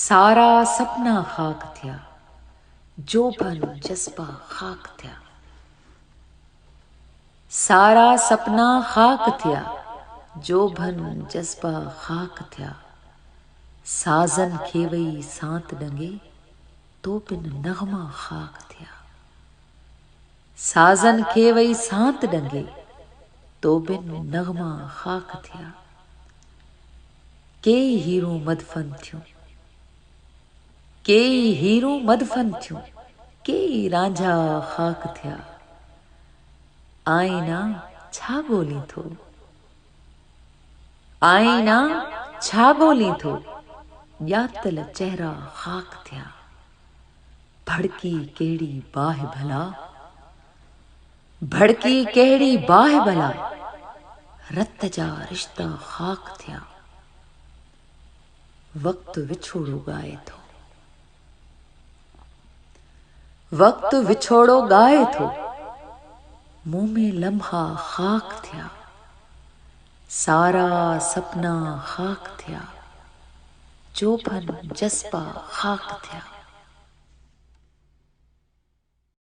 सारा सपना खाक थिया, जोबन जज्बा खाक थिया। सारा सपना खाक थिया, जोबन जज्बा खाक थिया। साजन खेवई सांत डंगे, तो बिन नगमा खाक थिया। साजन खेवई सांत डंगे, तो बिन नगमा खाक थिया। के हीरो मदफन थियूं, के हीरो मदफन थियूं, के रांझा खाक थिया। आईना छा ॻोल्हीं थो, आईना छा ॻोल्हीं थो, ॼातल चेहरा खाक थिया। भड़की कहिड़ी बाहि भला, भड़की कहिड़ी बाहि भला, रत जा रिश्ता खाक थिया। वक्त विछोड़ो ॻाए थो, वक्त विछोड़ो ॻाए थो, मुंह में लम्हा खाक थिया। सारा सपना खाक थिया, जोबन जज्बा खाक थिया।